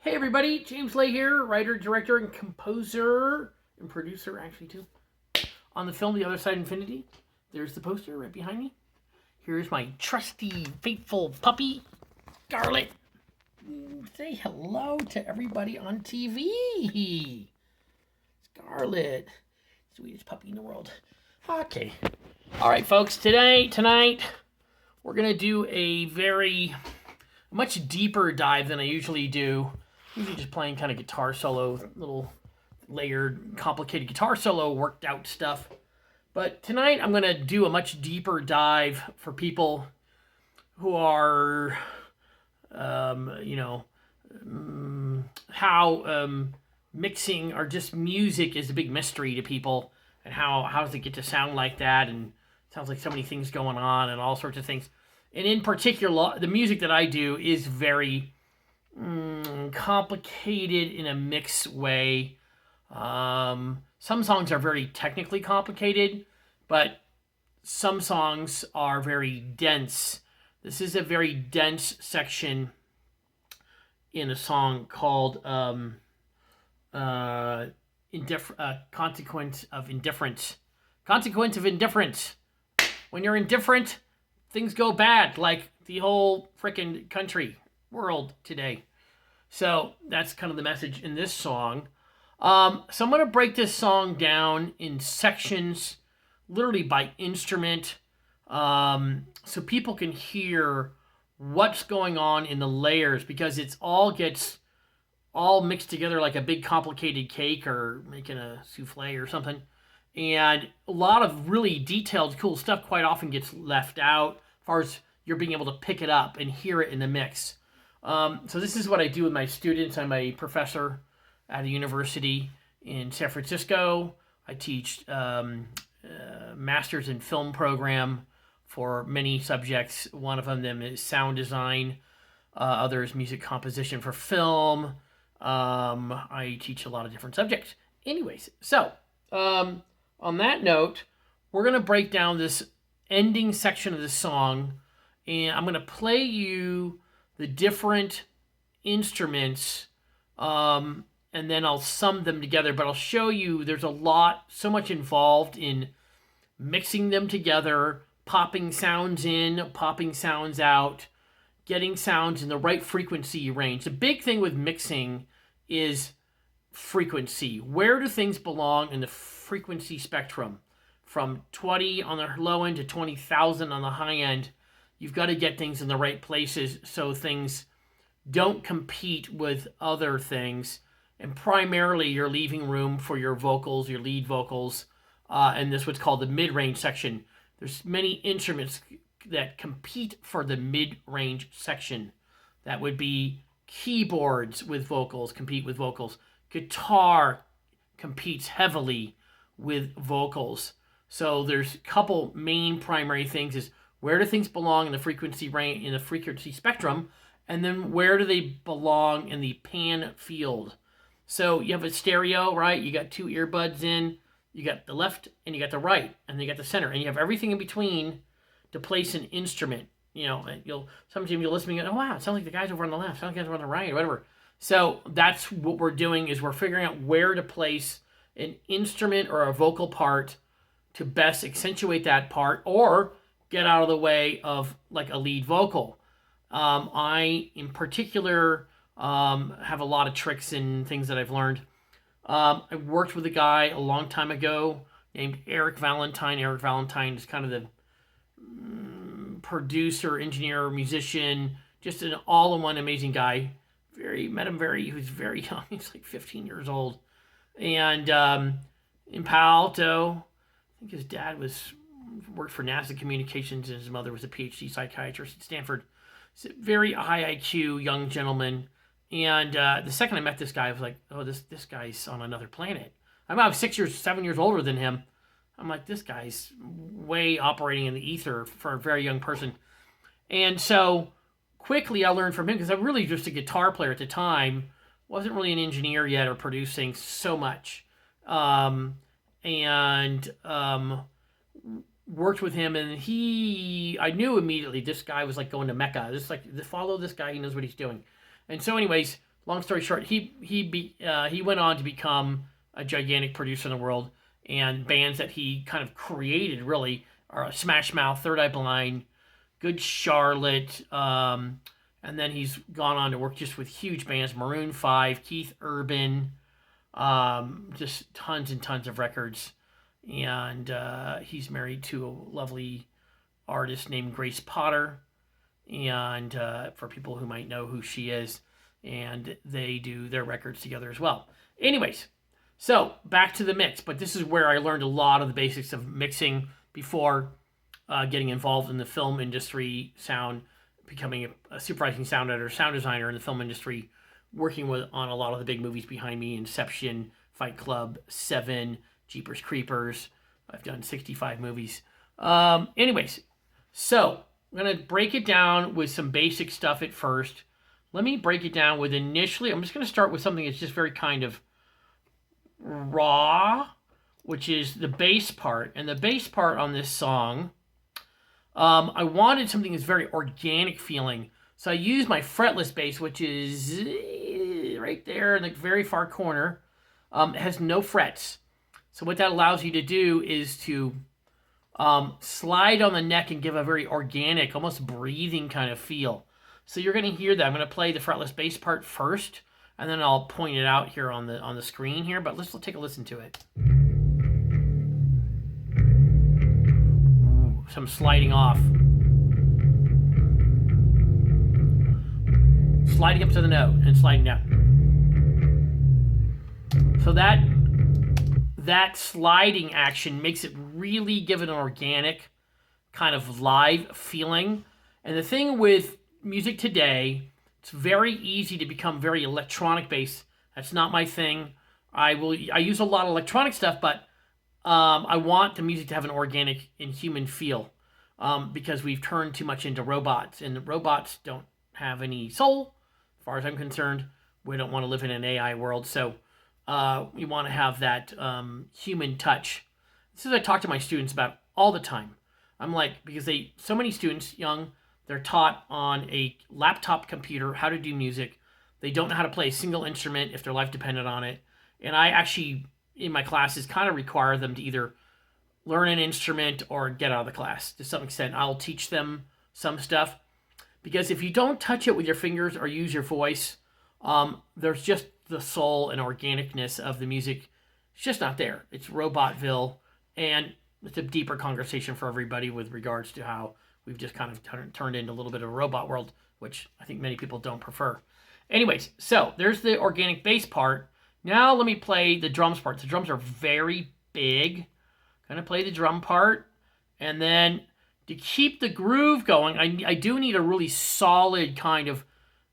Hey everybody, James Lay here, writer, director, and composer, and producer actually too, on the film The Other Side of Infinity. There's the poster right behind me. Here's my trusty, faithful puppy, Scarlet. Say hello to everybody on TV. Scarlet, sweetest puppy in the world. Okay. All right, folks, tonight, we're going to do a much deeper dive than I usually do. Usually just playing kind of guitar solo, little layered, complicated guitar solo, worked out stuff. But tonight I'm going to do a much deeper dive for people who are, how mixing or just music is a big mystery to people, and how does it get to sound like that, and it sounds like so many things going on and all sorts of things. And in particular, the music that I do is very complicated in a mixed way. Some songs are very technically complicated, but some songs are very dense. This is a very dense section in a song called Consequence of Indifference. Consequence of Indifference. When you're indifferent, things go bad, like the whole frickin' country, world today. So that's kind of the message in this song. So I'm going to break this song down in sections, literally by instrument, so people can hear what's going on in the layers, because it's all gets all mixed together like a big complicated cake or making a souffle or something. And a lot of really detailed, cool stuff quite often gets left out as far as you're being able to pick it up and hear it in the mix. So this is what I do with my students. I'm a professor at a university in San Francisco. I teach master's in film program for many subjects. One of them is sound design. Other is music composition for film. I teach a lot of different subjects. Anyways, so on that note, we're going to break down this ending section of the song, and I'm going to play you the different instruments, and then I'll sum them together. But I'll show you there's so much involved in mixing them together, popping sounds in, popping sounds out, getting sounds in the right frequency range. The big thing with mixing is frequency. Where do things belong in the frequency spectrum? From 20 on the low end to 20,000 on the high end. You've got to get things in the right places so things don't compete with other things. And primarily, you're leaving room for your vocals, your lead vocals, and this is what's called the mid-range section. There's many instruments that compete for the mid-range section. That would be keyboards with vocals, compete with vocals. Guitar competes heavily with vocals. So there's a couple main primary things: is where do things belong in the frequency range, in the frequency spectrum, and then where do they belong in the pan field? So you have a stereo, right? You got two earbuds in, you got the left and you got the right, and you got the center, and you have everything in between to place an instrument. Sometimes you'll listen and go, oh wow, it sounds like the guys over on the left, sounds like the guys over on the right, or whatever. So that's what we're doing, is we're figuring out where to place an instrument or a vocal part to best accentuate that part, or get out of the way of like a lead vocal. I, in particular, have a lot of tricks and things that I've learned. I worked with a guy a long time ago named Eric Valentine. Eric Valentine is kind of the producer, engineer, musician, just an all-in-one amazing guy. He was very young. He's like 15 years old. And in Palo Alto, I think his dad worked for NASA Communications, and his mother was a PhD psychiatrist at Stanford. He's a very high IQ young gentleman. And the second I met this guy, I was like, oh, this guy's on another planet. I'm about 7 years older than him. I'm like, this guy's way operating in the ether for a very young person. And so quickly I learned from him, because I'm really just a guitar player at the time. Wasn't really an engineer yet or producing so much. Worked with him, and I knew immediately this guy was like going to Mecca. Follow this guy, he knows what he's doing. And so anyways, long story short, he went on to become a gigantic producer in the world, and bands that he kind of created really are Smash Mouth, Third Eye Blind, Good Charlotte, and then he's gone on to work just with huge bands, Maroon 5, Keith Urban, just tons and tons of records. And he's married to a lovely artist named Grace Potter. And for people who might know who she is, and they do their records together as well. Anyways, so back to the mix. But this is where I learned a lot of the basics of mixing before getting involved in the film industry, sound, becoming a supervising sound editor, sound designer in the film industry, working on a lot of the big movies behind me: Inception, Fight Club, Seven, Jeepers Creepers. I've done 65 movies. Anyways, so I'm going to break it down with some basic stuff at first. Let me break it down with initially, I'm just going to start with something that's just very kind of raw, which is the bass part. And the bass part on this song, I wanted something that's very organic feeling. So I used my fretless bass, which is right there in the very far corner. It has no frets. So what that allows you to do is to slide on the neck and give a very organic, almost breathing kind of feel. So you're going to hear that. I'm going to play the fretless bass part first, and then I'll point it out here on the screen here. But let's take a listen to it. Ooh, some sliding off. Sliding up to the note and sliding down. So that sliding action makes it really give it an organic kind of live feeling. And the thing with music today, it's very easy to become very electronic based. That's not my thing. I use a lot of electronic stuff, but I want the music to have an organic and human feel, because we've turned too much into robots, and the robots don't have any soul, as far as I'm concerned. We don't want to live in an AI world, so we want to have that human touch. This is what I talk to my students about all the time. I'm like, because so many students, young, they're taught on a laptop computer how to do music. They don't know how to play a single instrument if their life depended on it. And I actually, in my classes, kind of require them to either learn an instrument or get out of the class. To some extent, I'll teach them some stuff. Because if you don't touch it with your fingers or use your voice, there's just the soul and organicness of the music. It's just not there. It's Robotville. And it's a deeper conversation for everybody with regards to how we've just kind of turned into a little bit of a robot world, which I think many people don't prefer. Anyways, so there's the organic bass part. Now let me play the drums part. The drums are very big. Gonna play the drum part. And then to keep the groove going, I do need a really solid kind of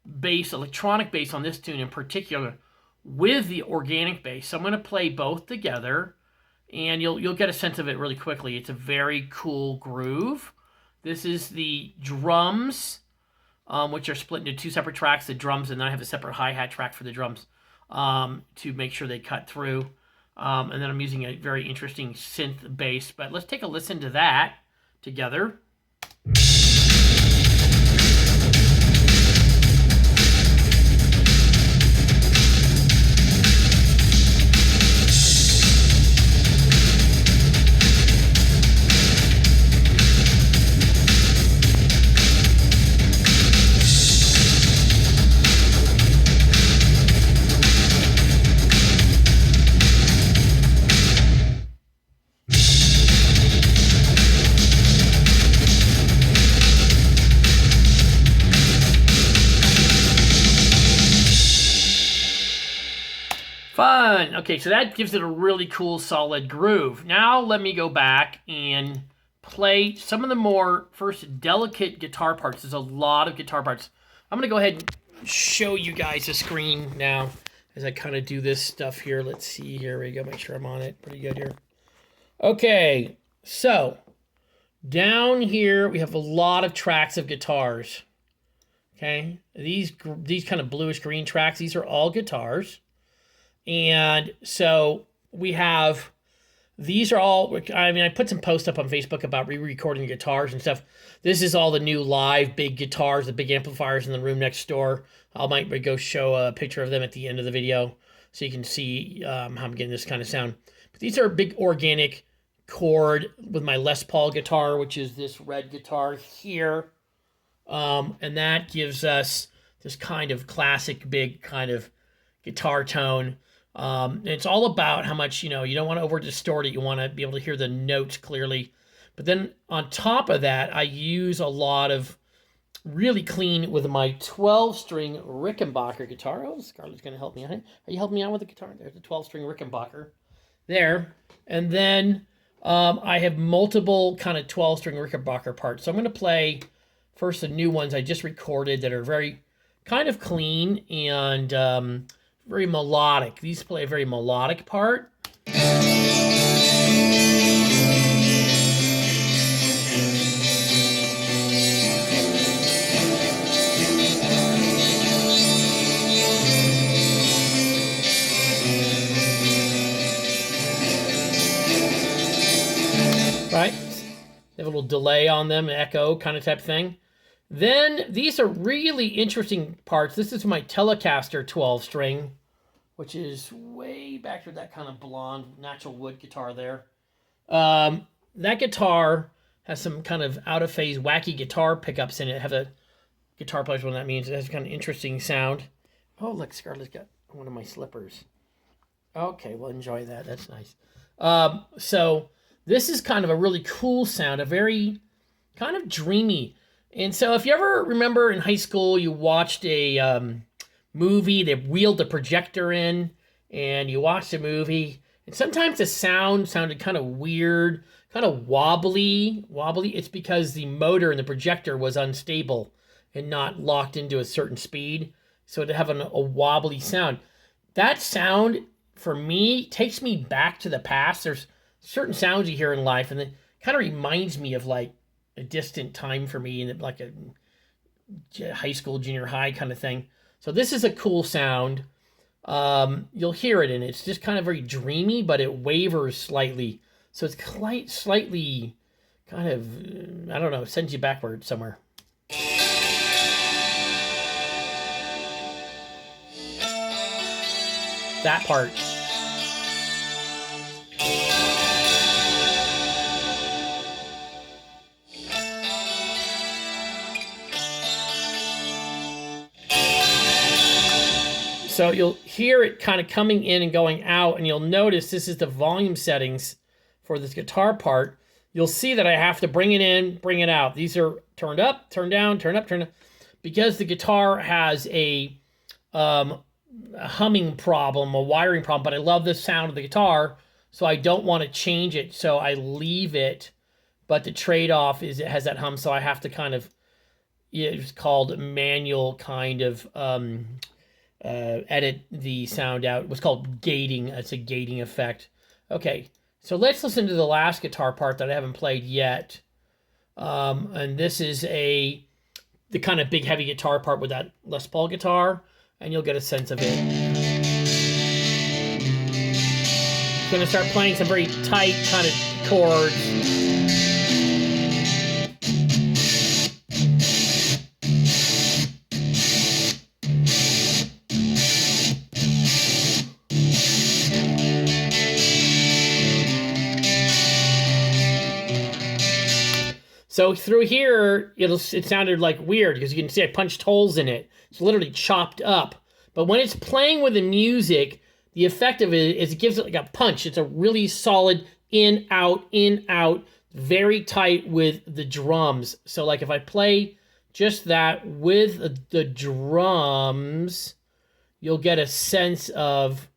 bass, electronic bass on this tune in particular, with the organic bass. So I'm gonna play both together, and you'll get a sense of it really quickly. It's a very cool groove. This is the drums, which are split into two separate tracks, the drums, and then I have a separate hi-hat track for the drums to make sure they cut through. And then I'm using a very interesting synth bass. But let's take a listen to that together. Fun. Okay, so that gives it a really cool, solid groove. Now let me go back and play some of the more, first, delicate guitar parts. There's a lot of guitar parts. I'm going to go ahead and show you guys the screen now as I kind of do this stuff here. Let's see. Here we go. Make sure I'm on it. Pretty good here. Okay, so down here we have a lot of tracks of guitars. Okay, these kind of bluish green tracks, these are all guitars. And so we have These are all, I mean, I put some posts up on Facebook about re-recording guitars and stuff. This is all the new live big guitars, the big amplifiers in the room next door. I might go show a picture of them at the end of the video so you can see how I'm getting this kind of sound. But these are big organic chord with my Les Paul guitar, which is this red guitar here. And that gives us this kind of classic big kind of guitar tone. It's all about how much, you don't want to over distort it. You want to be able to hear the notes clearly. But then on top of that, I use a lot of really clean with my 12-string Rickenbacker guitar. Oh, Scarlett's going to help me out. Are you helping me out with the guitar? There's the 12-string Rickenbacker there. And then I have multiple kind of 12-string Rickenbacker parts. So I'm going to play first the new ones I just recorded that are very kind of clean and very melodic. These play a very melodic part. Right? They have a little delay on them, echo kind of type thing. Then these are really interesting parts. This is my Telecaster 12-string, which is way back to that kind of blonde natural wood guitar there. That guitar has some kind of out-of-phase wacky guitar pickups in it. Have a guitar players, what that means. It has kind of interesting sound. Oh, look, Scarlett's got one of my slippers. Okay, well, enjoy that. That's nice. So this is kind of a really cool sound, a very kind of dreamy. And so if you ever remember in high school, you watched a movie, they wheeled the projector in, and you watched the movie, and sometimes the sound sounded kind of weird, kind of wobbly. It's because the motor in the projector was unstable and not locked into a certain speed, so it'd have a wobbly sound. That sound, for me, takes me back to the past. There's certain sounds you hear in life, and it kind of reminds me of like a distant time for me, and like a high school, junior high kind of thing. So this is a cool sound. You'll hear it, and it's just kind of very dreamy, but it wavers slightly. So it's slightly kind of, I don't know, sends you backward somewhere. That part. So you'll hear it kind of coming in and going out, and you'll notice this is the volume settings for this guitar part. You'll see that I have to bring it in, bring it out. These are turned up, turned down, turned up, turned down, because the guitar has a humming problem, a wiring problem, but I love the sound of the guitar, so I don't want to change it, so I leave it, but the trade-off is it has that hum, so I have to kind of, it's called manual kind of edit the sound out. It was called gating. It's a gating effect. Okay, so let's listen to the last guitar part that I haven't played yet. And this is the kind of big heavy guitar part with that Les Paul guitar, and you'll get a sense of it. I'm gonna start playing some very tight kind of chords. So through here, it sounded like weird because you can see I punched holes in it. It's literally chopped up. But when it's playing with the music, the effect of it is it gives it like a punch. It's a really solid in, out, very tight with the drums. So like if I play just that with the drums, you'll get a sense of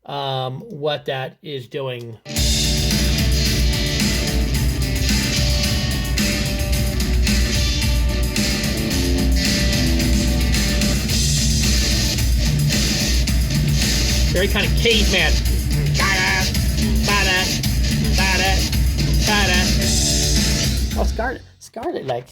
what that is doing. Very kind of caveman. Oh, Scarlett likes